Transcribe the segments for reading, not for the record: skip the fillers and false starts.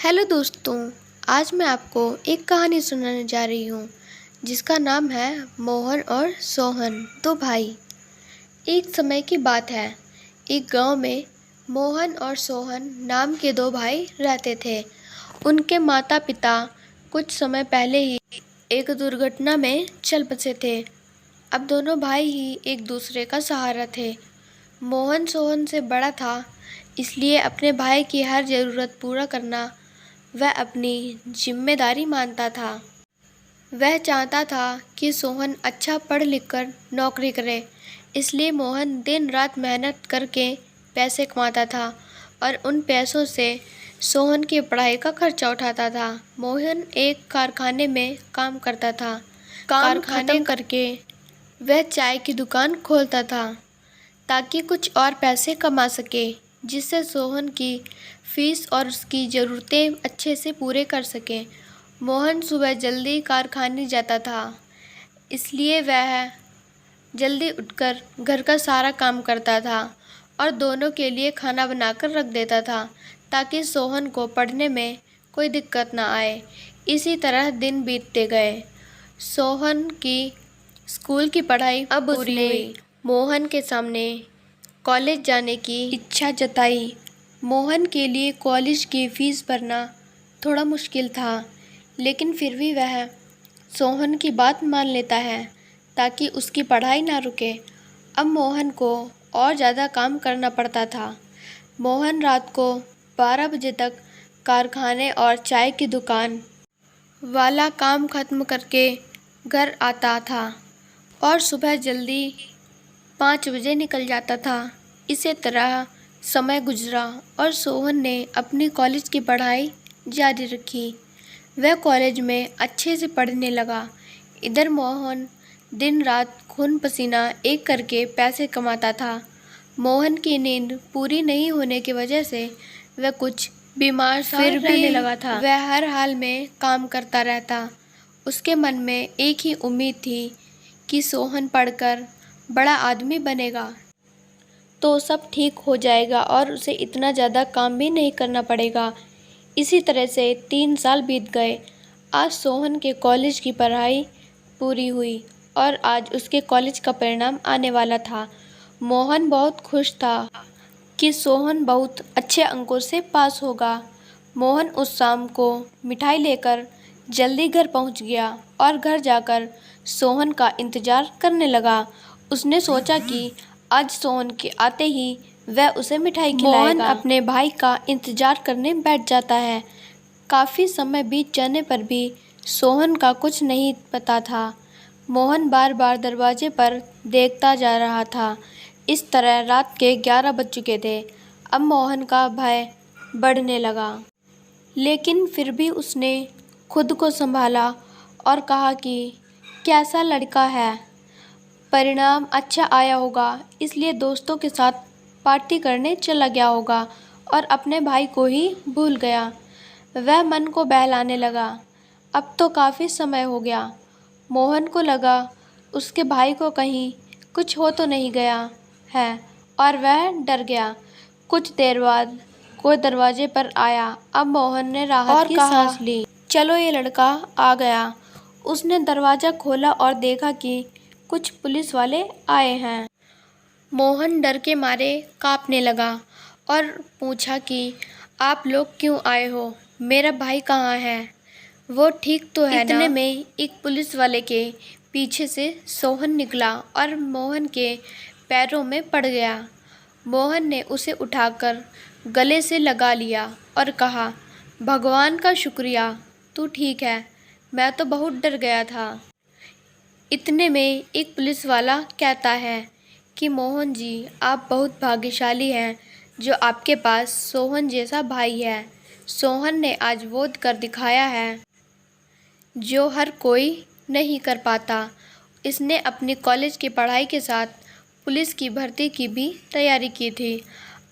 Hello दोस्तों। आज मैं आपको एक कहानी सुनाने जा रही हूँ जिसका नाम है मोहन और सोहन, दो भाई। एक समय की बात है, एक गांव में मोहन और सोहन नाम के दो भाई रहते थे। उनके माता पिता कुछ समय पहले ही एक दुर्घटना में चल बसे थे। अब दोनों भाई ही एक दूसरे का सहारा थे। मोहन सोहन से बड़ा था, इसलिए अपने भाई की हर ज़रूरत पूरा करना वह अपनी जिम्मेदारी मानता था। वह चाहता था कि सोहन अच्छा पढ़ लिख कर नौकरी करे, इसलिए मोहन दिन रात मेहनत करके पैसे कमाता था और उन पैसों से सोहन की पढ़ाई का खर्चा उठाता था। मोहन एक कारखाने में काम करता था। काम खत्म करके वह चाय की दुकान खोलता था ताकि कुछ और पैसे कमा सके, जिससे सोहन की फीस और उसकी ज़रूरतें अच्छे से पूरे कर सके। मोहन सुबह जल्दी कारखाने जाता था, इसलिए वह जल्दी उठकर घर का सारा काम करता था और दोनों के लिए खाना बनाकर रख देता था ताकि सोहन को पढ़ने में कोई दिक्कत ना आए। इसी तरह दिन बीतते गए। सोहन की स्कूल की पढ़ाई अब पूरी हुई। मोहन के सामने कॉलेज जाने की इच्छा जताई। मोहन के लिए कॉलेज की फ़ीस भरना थोड़ा मुश्किल था, लेकिन फिर भी वह सोहन की बात मान लेता है ताकि उसकी पढ़ाई ना रुके। अब मोहन को और ज़्यादा काम करना पड़ता था। मोहन रात को 12 बजे तक कारखाने और चाय की दुकान वाला काम खत्म करके घर आता था और सुबह जल्दी 5 बजे निकल जाता था। इसी तरह समय गुजरा और सोहन ने अपनी कॉलेज की पढ़ाई जारी रखी। वह कॉलेज में अच्छे से पढ़ने लगा। इधर मोहन दिन रात खून पसीना एक करके पैसे कमाता था। मोहन की नींद पूरी नहीं होने की वजह से वह कुछ बीमार सा रहने लगा था। वह हर हाल में काम करता रहता। उसके मन में एक ही उम्मीद थी कि सोहन पढ़कर बड़ा आदमी बनेगा तो सब ठीक हो जाएगा और उसे इतना ज़्यादा काम भी नहीं करना पड़ेगा। इसी तरह से 3 साल बीत गए। आज सोहन के कॉलेज की पढ़ाई पूरी हुई और आज उसके कॉलेज का परिणाम आने वाला था। मोहन बहुत खुश था कि सोहन बहुत अच्छे अंकों से पास होगा। मोहन उस शाम को मिठाई लेकर जल्दी घर पहुंच गया और घर जाकर सोहन का इंतज़ार करने लगा। उसने सोचा कि आज सोहन के आते ही वह उसे मिठाई खिलाएगा। मोहन अपने भाई का इंतज़ार करने बैठ जाता है। काफ़ी समय बीत जाने पर भी सोहन का कुछ नहीं पता था। मोहन बार बार दरवाजे पर देखता जा रहा था। इस तरह रात के 11 बज चुके थे। अब मोहन का भय बढ़ने लगा, लेकिन फिर भी उसने खुद को संभाला और कहा कि कैसा लड़का है, परिणाम अच्छा आया होगा, इसलिए दोस्तों के साथ पार्टी करने चला गया होगा और अपने भाई को ही भूल गया। वह मन को बहलाने लगा। अब तो काफ़ी समय हो गया। मोहन को लगा उसके भाई को कहीं कुछ हो तो नहीं गया है और वह डर गया। कुछ देर बाद कोई दरवाजे पर आया। अब मोहन ने राहत की सांस ली। चलो, ये लड़का आ गया। उसने दरवाज़ा खोला और देखा कि कुछ पुलिस वाले आए हैं। मोहन डर के मारे कांपने लगा और पूछा कि आप लोग क्यों आए हो? मेरा भाई कहाँ है? वो ठीक तो है ना? इतने में एक पुलिस वाले के पीछे से सोहन निकला और मोहन के पैरों में पड़ गया। मोहन ने उसे उठाकर गले से लगा लिया और कहा, भगवान का शुक्रिया, तू ठीक है, मैं तो बहुत डर गया था। इतने में एक पुलिस वाला कहता है कि मोहन जी, आप बहुत भाग्यशाली हैं जो आपके पास सोहन जैसा भाई है। सोहन ने आज वो कर दिखाया है जो हर कोई नहीं कर पाता। इसने अपनी कॉलेज की पढ़ाई के साथ पुलिस की भर्ती की भी तैयारी की थी।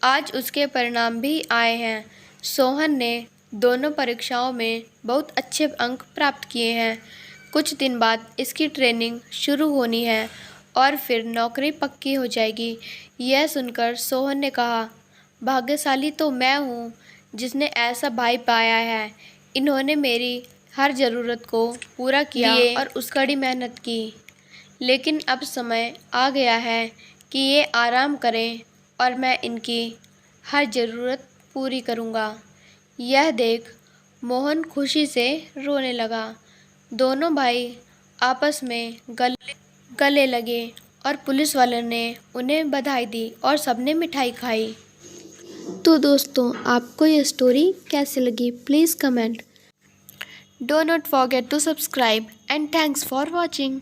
आज उसके परिणाम भी आए हैं। सोहन ने दोनों परीक्षाओं में बहुत अच्छे अंक प्राप्त किए हैं। कुछ दिन बाद इसकी ट्रेनिंग शुरू होनी है और फिर नौकरी पक्की हो जाएगी। यह सुनकर सोहन ने कहा, भाग्यशाली तो मैं हूँ जिसने ऐसा भाई पाया है। इन्होंने मेरी हर ज़रूरत को पूरा किया और उस कड़ी मेहनत की। लेकिन अब समय आ गया है कि ये आराम करें और मैं इनकी हर ज़रूरत पूरी करूँगा। यह देख मोहन खुशी से रोने लगा। दोनों भाई आपस में गले लगे और पुलिस वालों ने उन्हें बधाई दी और सबने मिठाई खाई। तो दोस्तों, आपको ये स्टोरी कैसी लगी? Please comment. Do not forget to subscribe and thanks for watching.